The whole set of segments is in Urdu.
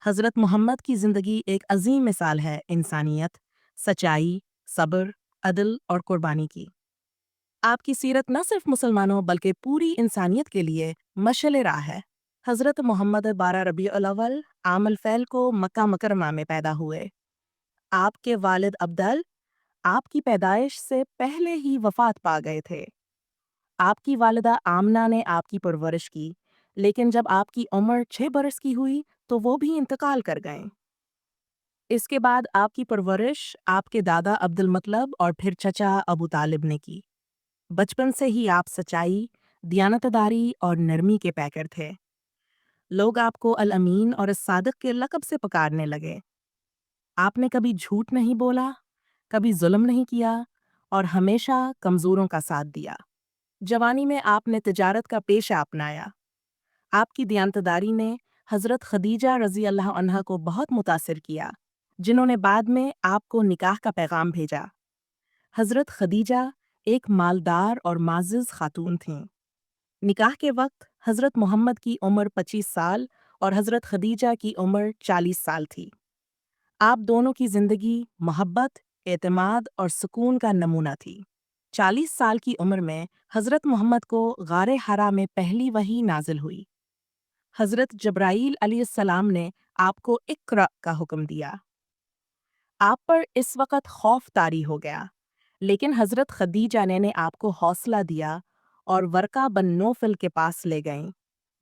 حضرت محمد کی زندگی ایک عظیم مثال ہے انسانیت، سچائی، صبر، عدل اور قربانی کی۔ آپ کی سیرت نہ صرف مسلمانوں بلکہ پوری انسانیت کے لیے مشعل راہ ہے۔ حضرت محمد 12 ربیع الاول عام الفیل کو مکہ مکرمہ میں پیدا ہوئے۔ آپ کے والد عبدال آپ کی پیدائش سے پہلے ہی وفات پا گئے تھے۔ آپ کی والدہ آمنہ نے آپ کی پرورش کی، لیکن جب آپ کی عمر 6 برس کی ہوئی تو وہ بھی انتقال کر گئیں۔ اس کے بعد آپ کی پرورش آپ کے دادا عبد المطلب اور پھر چچا ابو طالب نے کی۔ بچپن سے ہی آپ سچائی، دیانتداری اور نرمی کے پیکر تھے۔ لوگ آپ کو الامین اور الصادق کے لقب سے پکارنے لگے۔ آپ نے کبھی جھوٹ نہیں بولا، کبھی ظلم نہیں کیا اور ہمیشہ کمزوروں کا ساتھ دیا۔ جوانی میں آپ نے تجارت کا پیشہ اپنایا۔ آپ کی دیانتداری نے حضرت خدیجہ رضی اللہ عنہا کو بہت متاثر کیا، جنہوں نے بعد میں آپ کو نکاح کا پیغام بھیجا۔ حضرت خدیجہ ایک مالدار اور معزز خاتون تھیں۔ نکاح کے وقت حضرت محمد کی عمر 25 سال اور حضرت خدیجہ کی عمر 40 سال تھی۔ آپ دونوں کی زندگی محبت، اعتماد اور سکون کا نمونہ تھی۔ 40 سال کی عمر میں حضرت محمد کو غار حرا میں پہلی وحی نازل ہوئی۔ حضرت جبرائیل علیہ السلام نے آپ کو اقرأ کا حکم دیا۔ آپ پر اس وقت خوف طاری ہو گیا، لیکن حضرت خدیجہ نے آپ کو حوصلہ دیا اور ورقہ بن نوفل کے پاس لے گئیں،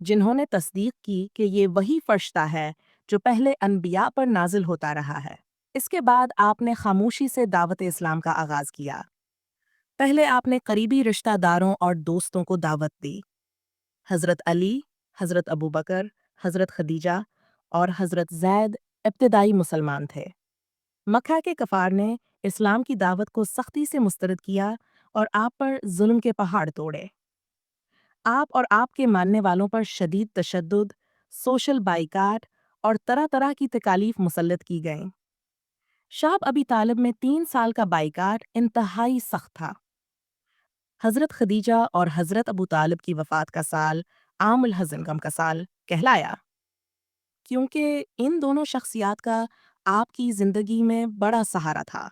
جنہوں نے تصدیق کی کہ یہ وہی فرشتہ ہے جو پہلے انبیاء پر نازل ہوتا رہا ہے۔ اس کے بعد آپ نے خاموشی سے دعوت اسلام کا آغاز کیا۔ پہلے آپ نے قریبی رشتہ داروں اور دوستوں کو دعوت دی۔ حضرت علی، حضرت ابو بکر، حضرت خدیجہ اور حضرت زید ابتدائی مسلمان تھے۔ مکہ کے کفار نے اسلام کی دعوت کو سختی سے مسترد کیا اور آپ پر ظلم کے پہاڑ توڑے۔ آپ اور آپ کے ماننے والوں پر شدید تشدد، سوشل بائیکاٹ اور طرح طرح کی تکالیف مسلط کی گئیں۔ شاب ابی طالب میں 3 سال کا بائیکاٹ انتہائی سخت تھا۔ حضرت خدیجہ اور حضرت ابو طالب کی وفات کا سال عام الحزن غم کا سال کہلایا، کیونکہ ان دونوں شخصیات کا آپ کی زندگی میں بڑا سہارا تھا۔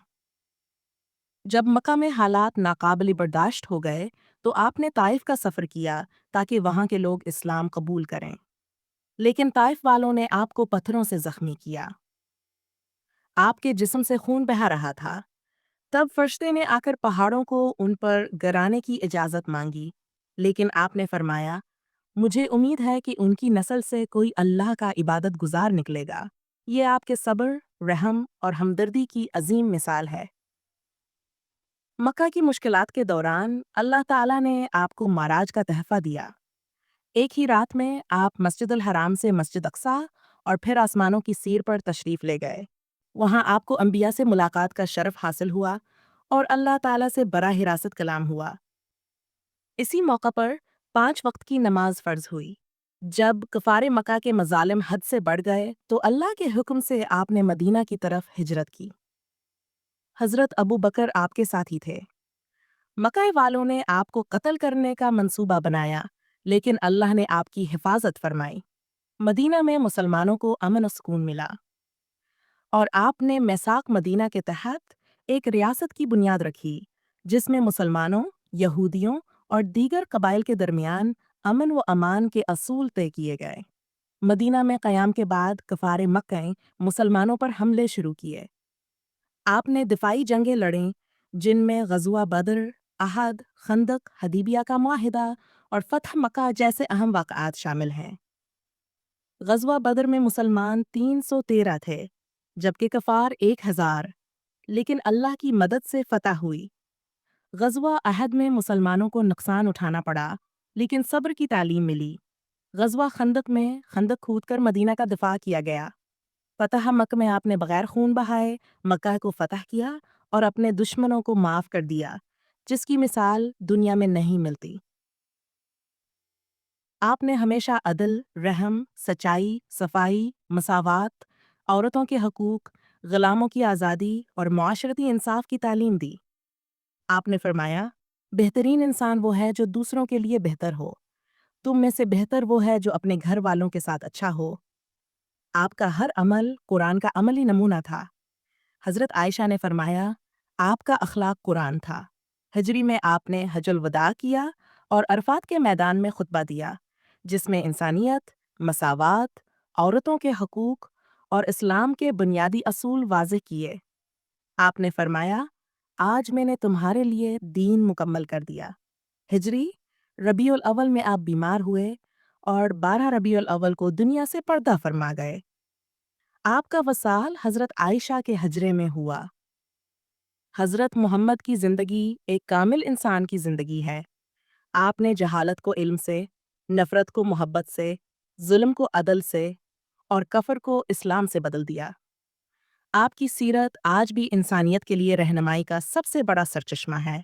جب مکہ میں حالات ناقابل برداشت ہو گئے تو آپ نے طائف کا سفر کیا تاکہ وہاں کے لوگ اسلام قبول کریں، لیکن طائف والوں نے آپ کو پتھروں سے زخمی کیا۔ آپ کے جسم سے خون بہہ رہا تھا۔ تب فرشتے نے آ کر پہاڑوں کو ان پر گرانے کی اجازت مانگی، لیکن آپ نے فرمایا، مجھے امید ہے کہ ان کی نسل سے کوئی اللہ کا عبادت گزار نکلے گا۔ یہ آپ کے صبر، رحم اور ہمدردی کی عظیم مثال ہے۔ مکہ کی مشکلات کے دوران اللہ تعالیٰ نے آپ کو معراج کا تحفہ دیا۔ ایک ہی رات میں آپ مسجد الحرام سے مسجد اقصیٰ اور پھر آسمانوں کی سیر پر تشریف لے گئے۔ وہاں آپ کو انبیاء سے ملاقات کا شرف حاصل ہوا اور اللہ تعالیٰ سے براہ راست کلام ہوا۔ اسی موقع پر 5 وقت کی نماز فرض ہوئی۔ جب کفار مکہ کے مظالم حد سے بڑھ گئے تو اللہ کے حکم سے آپ نے مدینہ کی طرف ہجرت کی۔ حضرت ابو بکر آپ کے ساتھی تھے۔ مکہ والوں نے آپ کو قتل کرنے کا منصوبہ بنایا، لیکن اللہ نے آپ کی حفاظت فرمائی۔ مدینہ میں مسلمانوں کو امن و سکون ملا، اور آپ نے میثاق مدینہ کے تحت ایک ریاست کی بنیاد رکھی جس میں مسلمانوں، یہودیوں اور دیگر قبائل کے درمیان امن و امان کے اصول طے کیے گئے۔ مدینہ میں قیام کے بعد کفار مکہ مسلمانوں پر حملے شروع کیے۔ آپ نے دفاعی جنگیں لڑیں، جن میں غزوہ بدر، احد، خندق، حدیبیہ کا معاہدہ اور فتح مکہ جیسے اہم واقعات شامل ہیں۔ غزوہ بدر میں مسلمان 313 تھے، جبکہ کفار 1000، لیکن اللہ کی مدد سے فتح ہوئی۔ غزوہ احد میں مسلمانوں کو نقصان اٹھانا پڑا، لیکن صبر کی تعلیم ملی۔ غزوہ خندق میں خندق کھود کر مدینہ کا دفاع کیا گیا۔ فتح مکہ میں آپ نے بغیر خون بہائے مکہ کو فتح کیا اور اپنے دشمنوں کو معاف کر دیا، جس کی مثال دنیا میں نہیں ملتی۔ آپ نے ہمیشہ عدل، رحم، سچائی، صفائی، مساوات، عورتوں کے حقوق، غلاموں کی آزادی اور معاشرتی انصاف کی تعلیم دی۔ آپ نے فرمایا، بہترین انسان وہ ہے جو دوسروں کے لیے بہتر ہو۔ تم میں سے بہتر وہ ہے جو اپنے گھر والوں کے ساتھ اچھا ہو۔ آپ کا ہر عمل قرآن کا عملی نمونہ تھا۔ حضرت عائشہ نے فرمایا، آپ کا اخلاق قرآن تھا۔ ہجری میں آپ نے حج الوداع کیا اور عرفات کے میدان میں خطبہ دیا، جس میں انسانیت، مساوات، عورتوں کے حقوق اور اسلام کے بنیادی اصول واضح کیے۔ آپ نے فرمایا، آج میں نے تمہارے لیے دین مکمل کر دیا۔ ہجری ربیع الاول میں آپ بیمار ہوئے اور 12 ربیع الاول کو دنیا سے پردہ فرما گئے۔ آپ کا وصال حضرت عائشہ کے حجرے میں ہوا۔ حضرت محمد کی زندگی ایک کامل انسان کی زندگی ہے۔ آپ نے جہالت کو علم سے، نفرت کو محبت سے، ظلم کو عدل سے اور کفر کو اسلام سے بدل دیا۔ آپ کی سیرت آج بھی انسانیت کے لیے رہنمائی کا سب سے بڑا سرچشمہ ہے۔